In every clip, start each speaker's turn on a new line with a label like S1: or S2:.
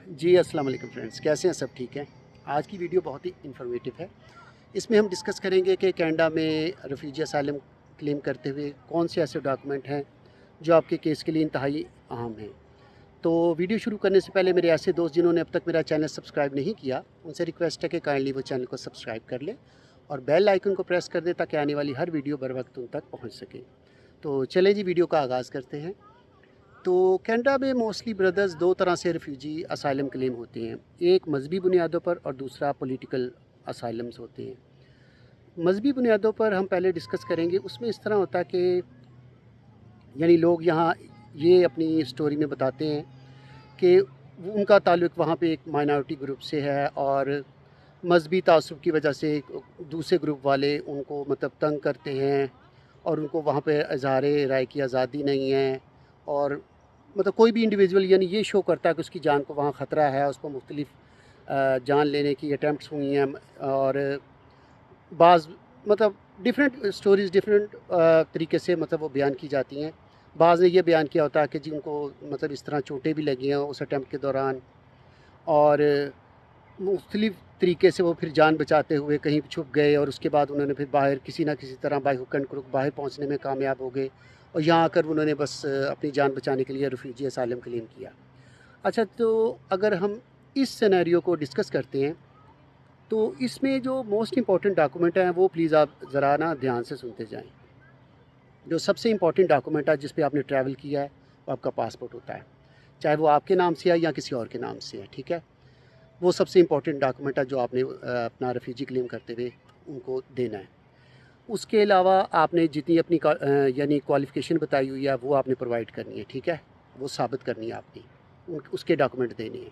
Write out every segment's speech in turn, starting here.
S1: जी अस्सलाम वालेकुम फ्रेंड्स, कैसे हैं? सब ठीक हैं। आज की वीडियो बहुत ही इन्फॉर्मेटिव है। इसमें हम डिस्कस करेंगे कि कनाडा में रेफ्यूजी असाइलम क्लेम करते हुए कौन से ऐसे डॉक्यूमेंट हैं जो आपके केस के लिए इंतहाई अहम हैं। तो वीडियो शुरू करने से पहले मेरे ऐसे दोस्त जिन्होंने अब तक मेरा चैनल सब्सक्राइब नहीं किया, उनसे रिक्वेस्ट है कि काइंडली वो चैनल को सब्सक्राइब कर लें और बेल आइकन को प्रेस कर दें ताकि आने वाली हर वीडियो बर वक्त उन तक पहुँच सके। तो चलें जी, वीडियो का आगाज़ करते हैं। तो कनाडा में मोस्टली ब्रदर्स दो तरह से रेफ्यूजी असाइलम क्लेम होते हैं, एक मजहबी बुनियादों पर और दूसरा पॉलिटिकल असाइलम्स होते हैं। मजहबी बुनियादों पर हम पहले डिस्कस करेंगे। उसमें इस तरह होता है कि लोग यहाँ ये अपनी स्टोरी में बताते हैं कि उनका ताल्लुक़ वहाँ पे एक माइनॉरिटी ग्रुप से है और मजहबी तासुब की वजह से दूसरे ग्रुप वाले उनको मतलब तंग करते हैं और उनको वहाँ पे इज़हार राय की आज़ादी नहीं है। और मतलब कोई भी इंडिविजुअल ये शो करता है कि उसकी जान को वहाँ ख़तरा है, उसको मुख्तलिफ़ जान लेने की अटैम्प्ट्स हुई हैं और बाज़ मतलब डिफरेंट स्टोरीज़ डिफरेंट तरीके से मतलब वो बयान की जाती हैं। बाज़ ने ये बयान किया होता है कि जी उनको मतलब इस तरह चोटें भी लगी हैं उस अटैम्प्ट के दौरान और मुख्तलिफ़ तरीके से वो फिर जान बचाते हुए कहीं छुप गए और उसके बाद उन्होंने फिर बाहर किसी ना किसी तरह बाय हुक एंड क्रुक बाहर पहुँचने में कामयाब हो गए और यहाँ आकर उन्होंने बस अपनी जान बचाने के लिए रेफ्यूजी असाइलम क्लेम किया। अच्छा, तो अगर हम इस सिनेरियो को डिस्कस करते हैं तो इसमें जो मोस्ट इम्पॉर्टेंट डॉक्यूमेंट हैं वो प्लीज़ आप ज़रा ना ध्यान से सुनते जाएँ। जो सबसे इम्पॉर्टेंट डॉक्यूमेंट है जिस पे आपने ट्रैवल किया है वो आपका पासपोर्ट होता है, चाहे वो आपके नाम से है या किसी और के नाम से है, ठीक है? वो सबसे इम्पॉर्टेंट डॉक्यूमेंट है जो आपने अपना रेफ्यूजी क्लेम करते हुए उनको देना है। उसके अलावा आपने जितनी अपनी क्वालिफ़िकेशन बताई हुई है वो आपने प्रोवाइड करनी है, ठीक है? वो साबित करनी है आपकी, उसके डॉक्यूमेंट देने हैं।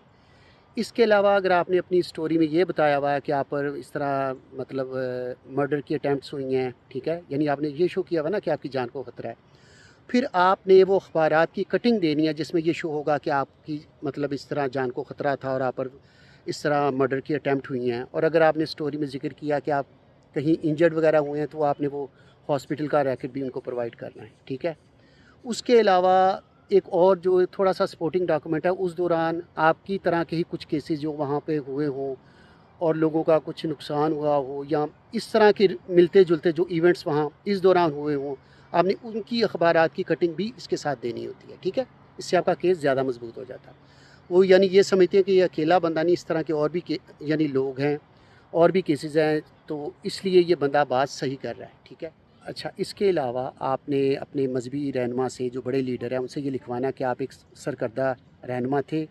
S1: इसके अलावा अगर आपने अपनी स्टोरी में ये बताया हुआ है कि आप पर इस तरह मतलब मर्डर की अटैम्प्ट्स हुई हैं, ठीक है? यानी आपने ये शो किया हुआ ना कि आपकी जान को ख़तरा है। फिर आपने वो अखबारात की कटिंग देनी है जिसमें ये शो होगा कि आपकी मतलब इस तरह जान को ख़तरा था और आप पर इस तरह मर्डर की अटैम्प्ट हुई हैं। और अगर आपने स्टोरी में ज़िक्र किया कि आप कहीं इंजर्ड वगैरह हुए हैं तो आपने वो हॉस्पिटल का रैकेट भी उनको प्रोवाइड करना है, ठीक है? उसके अलावा एक और जो थोड़ा सा सपोर्टिंग डॉक्यूमेंट है, उस दौरान आपकी तरह के ही कुछ केसेस जो वहाँ पे हुए हों और लोगों का कुछ नुकसान हुआ हो या इस तरह के मिलते जुलते जो इवेंट्स वहाँ इस दौरान हुए हों, आपने उनकी अखबारात की कटिंग भी इसके साथ देनी होती है, ठीक है? इससे आपका केस ज़्यादा मजबूत हो जाता है। वो ये समझते हैं कि ये अकेला बंदा नहीं, इस तरह के और भी लोग हैं और भी केसेस हैं, तो इसलिए ये बंदा बात सही कर रहा है, ठीक है? अच्छा, इसके अलावा आपने अपने मजहबी रहनुमा से जो बड़े लीडर हैं उनसे ये लिखवाना कि आप एक सरकर्दा रहनुमा थे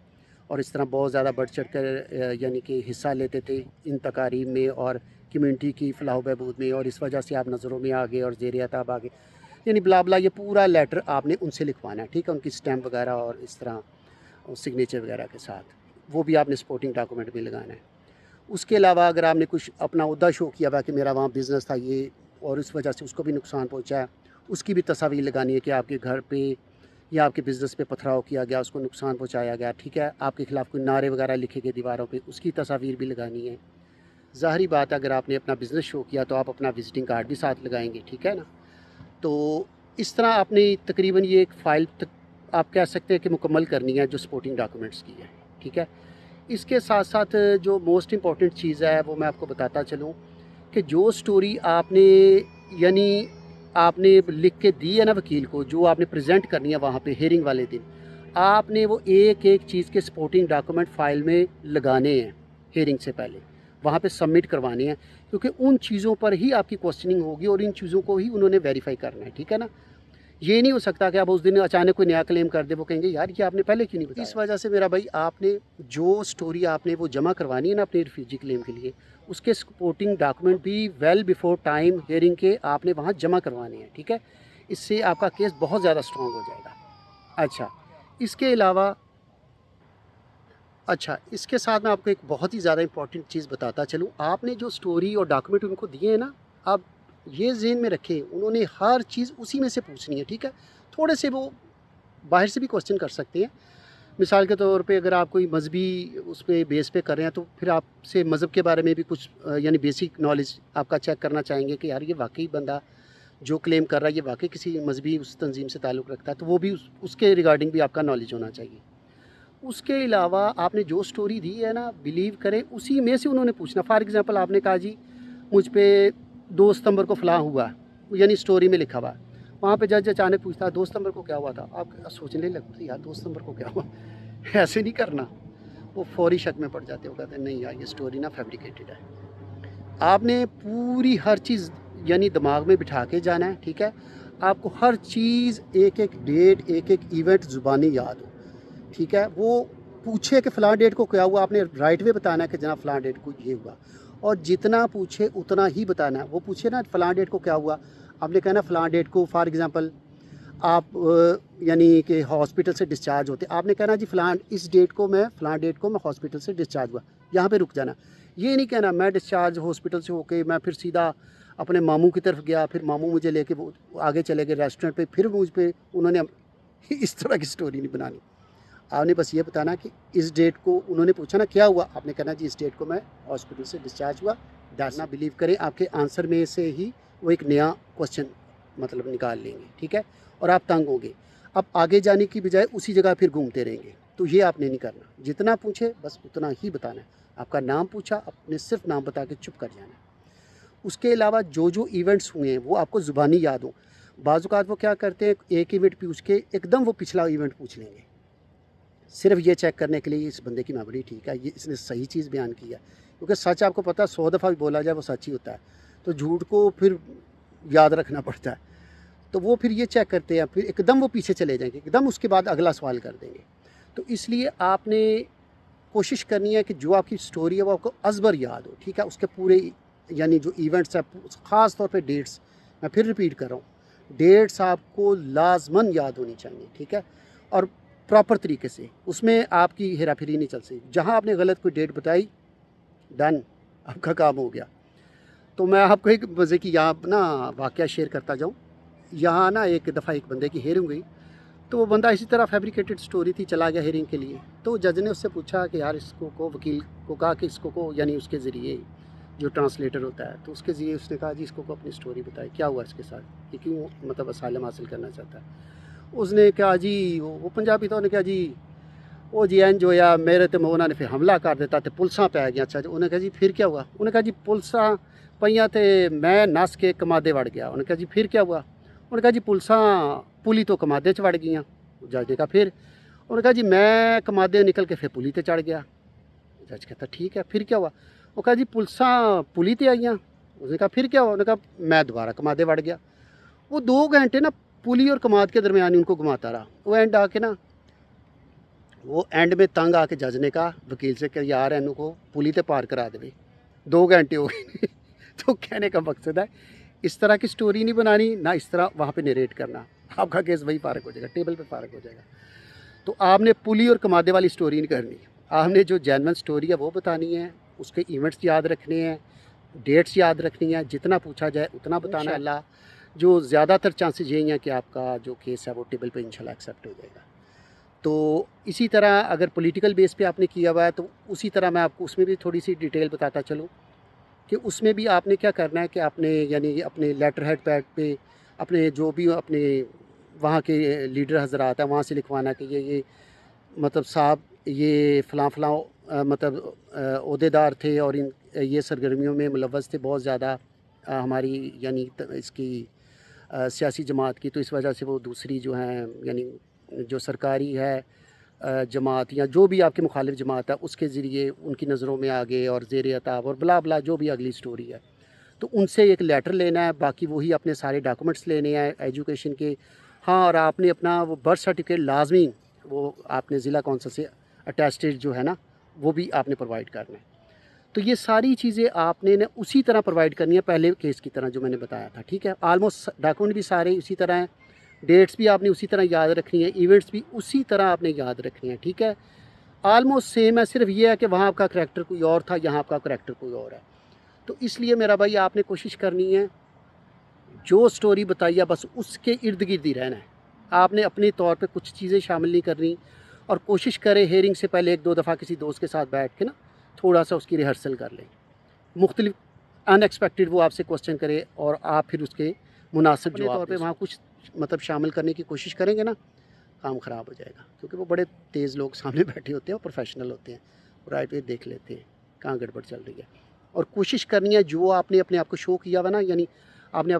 S1: और इस तरह बहुत ज़्यादा बढ़ चढ़ कर कि हिस्सा लेते थे इन तकारीब में और कम्यूनिटी की फलाह बहबूद में, और इस वजह से आप नज़रों में आ गए और ज़ेर अताब आ गए, ब्ला ब्ला, ये पूरा लेटर आपने उनसे लिखवाना है, ठीक है? उनकी स्टैम्प वगैरह और इस तरह सिग्नेचर वगैरह के साथ, वो भी आपने सपोर्टिंग डॉक्यूमेंट में लगाना है। उसके अलावा अगर आपने कुछ अपना ओहदा शो किया हुआ कि मेरा वहाँ बिज़नेस था ये और उस वजह से उसको भी नुकसान पहुँचा है, उसकी भी तस्वीर लगानी है कि आपके घर पे या आपके बिज़नेस पे पथराव किया गया, उसको नुकसान पहुँचाया गया, ठीक है? आपके ख़िलाफ़ कोई नारे वगैरह लिखे गए दीवारों पे, उसकी तस्वीर भी लगानी है। ज़ाहिरी बात है अगर आपने अपना बिज़नेस शो किया तो आप अपना विज़िटिंग कार्ड भी साथ लगाएँगे, ठीक है ना? तो इस तरह आपने तकरीबन ये एक फ़ाइल तक आप कह सकते हैं कि मुकम्मल करनी है जो सपोर्टिंग डॉक्यूमेंट्स की है, ठीक है? इसके साथ साथ जो मोस्ट इम्पॉर्टेंट चीज़ है वो मैं आपको बताता चलूँ कि जो स्टोरी आपने यानी आपने लिख के दी है ना वकील को, जो आपने प्रेजेंट करनी है वहाँ पे हियरिंग वाले दिन, आपने वो एक एक चीज़ के सपोर्टिंग डॉक्यूमेंट फ़ाइल में लगाने हैं हियरिंग से पहले, वहाँ पे सबमिट करवाने हैं, क्योंकि उन चीज़ों पर ही आपकी क्वेश्चनिंग होगी और इन चीज़ों को ही उन्होंने वेरीफाई करना है, ठीक है ना? ये नहीं हो सकता कि आप उस दिन अचानक कोई नया क्लेम कर दे, वो कहेंगे यार ये आपने पहले क्यों नहीं बताया। इस वजह से मेरा भाई आपने जो स्टोरी आपने वो जमा करवानी है ना अपने रिफ्यूजी क्लेम के लिए, उसके सपोर्टिंग डॉक्यूमेंट भी वेल बिफोर टाइम हियरिंग के आपने वहाँ जमा करवाने हैं, ठीक है? इससे आपका केस बहुत ज़्यादा स्ट्रॉन्ग हो जाएगा। अच्छा, इसके अलावा इसके साथ मैं आपको एक बहुत ही ज़्यादा इंपॉर्टेंट चीज़ बताता चलूँ। आपने जो स्टोरी और डॉक्यूमेंट उनको दिए हैं ना, आप ये ज़हन में रखें उन्होंने हर चीज़ उसी में से पूछनी है, ठीक है? थोड़े से वो बाहर से भी क्वेश्चन कर सकते हैं। मिसाल के तौर पे अगर आप कोई मजहबी उस पे बेस पे कर रहे हैं तो फिर आपसे मज़हब के बारे में भी कुछ बेसिक नॉलेज आपका चेक करना चाहेंगे कि यार ये वाक़ई बंदा जो क्लेम कर रहा है ये वाक़ई किसी मजहबी उस तंज़ीम से ताल्लुक़ रखता है, तो वो भी उसके रिगार्डिंग भी आपका नॉलेज होना चाहिए। اس کے علاوہ آپ نے جو سٹوری دی ہے نا، بلیو کریں اسی میں سے انہوں نے پوچھنا. فار ایگزامپل آپ نے کہا جی مجھ پہ 2 ستمبر کو فلاں ہوا، یعنی سٹوری میں لکھا ہوا. وہاں پہ جج اچانک پوچھتا ہے 2 ستمبر کو کیا ہوا تھا، آپ سوچنے لگتے یار 2 ستمبر کو کیا ہوا. ایسے نہیں کرنا، وہ فوری شک میں پڑ جاتے ہو، کہتے ہیں نہیں یار یہ سٹوری نا فیبریکیٹڈ ہے. آپ نے پوری ہر چیز یعنی دماغ میں بٹھا کے جانا ہے. ٹھیک ہے، آپ کو ہر چیز ایک ایک ڈیٹ ایک ایک ایونٹ زبانی یاد ہو. ٹھیک ہے، وہ پوچھے کہ فلاں ڈیٹ کو کیا ہوا، آپ نے رائٹ وے بتانا ہے کہ جناب فلاں ڈیٹ کو یہ ہوا، اور جتنا پوچھے اتنا ہی بتانا ہے. وہ پوچھے نا فلاں ڈیٹ کو کیا ہوا، آپ نے کہنا فلاں ڈیٹ کو. فار ایگزامپل آپ یعنی کہ ہاسپٹل سے ڈسچارج ہوتے، آپ نے کہنا جی فلاں اس ڈیٹ کو میں ہاسپٹل سے ڈسچارج ہوا. یہاں پہ رک جانا. یہ نہیں کہنا میں ڈسچارج ہاسپٹل سے ہو کے میں پھر سیدھا اپنے ماموں کی طرف گیا، پھر ماموں مجھے لے کے آگے چلے گئے ریسٹورنٹ پہ، پھر مجھ پہ انہوں نے اس طرح کی سٹوری نہیں بنانی. آپ نے بس یہ بتانا کہ اس ڈیٹ کو انہوں نے پوچھا نا کیا ہوا، آپ نے کہنا جی اس ڈیٹ کو میں ہاسپٹل سے ڈسچارج ہوا. نہ بلیو کریں، آپ کے آنسر میں سے ہی وہ ایک نیا کوشچن مطلب نکال لیں گے. ٹھیک ہے، اور آپ تنگ ہوں گے. اب آگے جانے کی بجائے اسی جگہ پھر گھومتے رہیں گے. تو یہ آپ نے نہیں کرنا، جتنا پوچھے بس اتنا ہی بتانا ہے. آپ کا نام پوچھا، آپ نے صرف نام بتا کے چپ کر جانا ہے. اس کے علاوہ جو جو ایونٹس ہوئے ہیں وہ آپ کو زبانی یاد ہوں. بعض اوقات وہ کیا کرتے ہیں ایک ایونٹ پوچھ کے ایک دم وہ پچھلا ایونٹ پوچھ لیں گے، صرف یہ چیک کرنے کے لیے اس بندے کی میموری ٹھیک ہے، یہ اس نے صحیح چیز بیان کی ہے. کیونکہ سچ آپ کو پتہ 100 دفعہ بھی بولا جائے وہ سچ ہی ہوتا ہے، تو جھوٹ کو پھر یاد رکھنا پڑتا ہے. تو وہ پھر یہ چیک کرتے ہیں، پھر ایک دم وہ پیچھے چلے جائیں گے، ایک دم اس کے بعد اگلا سوال کر دیں گے. تو اس لیے آپ نے کوشش کرنی ہے کہ جو آپ کی سٹوری ہے وہ آپ کو ازبر یاد ہو. ٹھیک ہے، اس کے پورے یعنی جو ایونٹس ہیں، خاص طور پہ ڈیٹس، میں پھر ریپیٹ کر رہا ہوں، ڈیٹس آپ کو لازماً یاد ہونی چاہیے. ٹھیک ہے، اور پراپر طریقے سے، اس میں آپ کی ہیرا پھیری نہیں چل سکتی. جہاں آپ نے غلط کوئی ڈیٹ بتائی، ڈن، آپ کا کام ہو گیا. تو میں آپ کو ایک مزے کی یہاں نا واقعہ شیئر کرتا جاؤں. یہاں نا ایک دفعہ ایک بندے کی ہیئرنگ ہوئی، تو وہ بندہ اسی طرح فیبریکیٹڈ سٹوری تھی، چلا گیا ہیئرنگ کے لیے. تو جج نے اس سے پوچھا کہ یار اس کو وکیل کو کہا کہ اس کو یعنی اس کے ذریعے جو ٹرانسلیٹر ہوتا ہے، تو اس کے ذریعے اس نے کہا جی اس کو اپنی سٹوری بتائی، کیا ہوا اس کے ساتھ، یہ کیوں مطلب اسائلم حاصل کرنا چاہتا ہے. اس نے کہا جی وہ پنجابی تھا، انہوں نے کہا جی وہ جی این جو یا میرے تے انہوں نے پھر حملہ کر دیتا تے پلساں پی گیا. اچھا جی، انہوں نے کہا جی پھر کیا ہوا، انہوں نے کہا جی پلساں پئیاں تے میں نس کے کمادے وڑ گیا. انہوں نے کہا جی پھر کیا ہوا، انہوں نے کہا جی پلساں پلی تو کمادے چ وڑ گئیاں. جج نے کہا پھر، انہوں نے کہا جی میں کمادے نکل کے پھر پلی تے چڑھ گیا. جج کہتا ٹھیک ہے پھر کیا ہوا، وہ کہا جی پلساں پلی تے آئیاں. اس نے کہا پھر کیا ہوا، انہوں نے کہا میں دوبارہ کمادے وڑ گیا. وہ 2 گھنٹے نا پلی اور کماد کے درمیان ان کو گھماتا رہا. وہ اینڈ آ کے نا وہ اینڈ میں تنگ آ کے جج نے کہا وکیل سے کہ یار انہوں کو پلی تے پار کرا دے، 2 گھنٹے ہو گئے. تو کہنے کا مقصد ہے اس طرح کی سٹوری نہیں بنانی، نہ اس طرح وہاں پہ نیریٹ کرنا. آپ کا کیس وہی پارک ہو جائے گا، ٹیبل پہ پارک ہو جائے گا. تو آپ نے پلی اور کمادے والی سٹوری نہیں کرنی، آپ نے جو جینون سٹوری ہے وہ بتانی ہے. اس کے ایونٹس یاد رکھنے ہیں، ڈیٹس یاد رکھنی ہے، جتنا پوچھا جائے اتنا بتانا. انشاءاللہ جو زیادہ تر چانسز یہی ہیں کہ آپ کا جو کیس ہے وہ ٹیبل پہ انشاءاللہ ایکسیپٹ ہو جائے گا. تو اسی طرح اگر پولیٹیکل بیس پہ آپ نے کیا ہوا ہے تو اسی طرح میں آپ کو اس میں بھی تھوڑی سی ڈیٹیل بتاتا چلوں کہ اس میں بھی آپ نے کیا کرنا ہے کہ آپ نے یعنی اپنے لیٹر ہیڈ پیڈ پہ اپنے جو بھی اپنے وہاں کے لیڈر حضرات ہیں وہاں سے لکھوانا کہ یہ مطلب صاحب یہ فلاں فلاں مطلب عہدیدار تھے اور یہ سرگرمیوں میں ملوث تھے بہت زیادہ ہماری یعنی اس کی سیاسی جماعت کی، تو اس وجہ سے وہ دوسری جو ہیں یعنی جو سرکاری ہے جماعت یا جو بھی آپ کی مخالف جماعت ہے اس کے ذریعے ان کی نظروں میں آگے اور زیر عتاب اور بلا بلا جو بھی اگلی سٹوری ہے، تو ان سے ایک لیٹر لینا ہے. باقی وہی اپنے سارے ڈاکومنٹس لینے ہیں ایجوکیشن کے. ہاں، اور آپ نے اپنا وہ برتھ سرٹیفکیٹ لازمی وہ آپ نے ضلع کونسل سے اٹیسٹیڈ جو ہے نا وہ بھی آپ نے پرووائڈ کرنا ہے. تو یہ ساری چیزیں آپ نے اسی طرح پرووائڈ کرنی ہے پہلے کیس کی طرح جو میں نے بتایا تھا. ٹھیک ہے، آلموسٹ ڈاکومنٹ بھی سارے اسی طرح ہیں، ڈیٹس بھی آپ نے اسی طرح یاد رکھنی ہے، ایونٹس بھی اسی طرح آپ نے یاد رکھنی ہے. ٹھیک ہے، آلموسٹ سیم ہے، صرف یہ ہے کہ وہاں آپ کا کریکٹر کوئی اور تھا، یہاں آپ کا کریکٹر کوئی اور ہے. تو اس لیے میرا بھائی آپ نے کوشش کرنی ہے جو سٹوری بتائی ہے بس اس کے ارد گرد ہی رہنا ہے. آپ نے اپنے طور پہ کچھ چیزیں شامل نہیں کرنی، اور کوشش کرے ہیئرنگ سے پہلے 1-2 دفعہ کسی دوست کے ساتھ بیٹھ کے نا تھوڑا سا اس کی ریہرسل کر لیں. مختلف ان ایکسپیکٹڈ وہ آپ سے کوسچن کرے اور آپ پھر اس کے مناسب جواب طور پہ وہاں کچھ مطلب شامل کرنے کی کوشش کریں گے نا، काम ख़राब हो जाएगा, क्योंकि वो बड़े तेज़ लोग सामने बैठे होते हैं और प्रोफेशनल होते हैं, राइट वे देख लेते हैं कहाँ गड़बड़ चल रही है। और कोशिश करनी है जो आपने अपने आप को शो किया हुआ ना, यानी आपने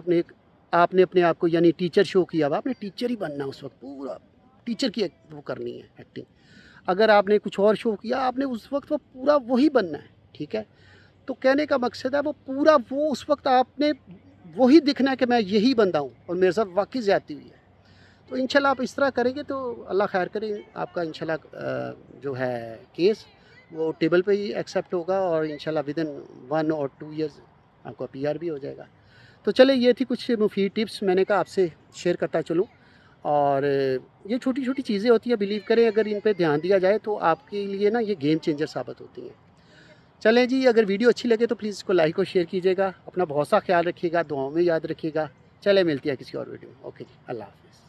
S1: अपने आप को यानी टीचर शो किया हुआ, आपने टीचर ही बनना उस वक्त, पूरा टीचर की वो करनी है एक्टिंग। अगर आपने कुछ और शो किया, आपने उस वक्त वो पूरा वही बनना है, ठीक है। तो कहने का मकसद है वो पूरा वो उस वक्त आपने वही दिखना है कि मैं यही बंदा हूँ और मेरे साथ वाकई ज़्यादती हुई है। तो इंशाल्लाह आप इस तरह करेंगे तो अल्लाह खैर करे, आपका इंशाल्लाह जो है केस वो टेबल पे ही एक्सेप्ट होगा और इंशाल्लाह विद इन 1 और 2 ईयर्स आपका पीआर भी हो जाएगा। तो चले, ये थी कुछ मुफीद टिप्स, मैंने कहा आपसे शेयर करता चलूँ। और ये छोटी छोटी चीज़ें होती हैं, बिलीव करें अगर इन पे ध्यान दिया जाए तो आपके लिए ना ये गेम चेंजर साबित होती हैं। चलें जी, अगर वीडियो अच्छी लगे तो प्लीज़ इसको लाइक और शेयर कीजिएगा, अपना बहुत सा ख्याल रखिएगा, दुआओं में याद रखिएगा। चले, मिलती है किसी और वीडियो में। ओके जी, अल्लाह हाफ़िज़।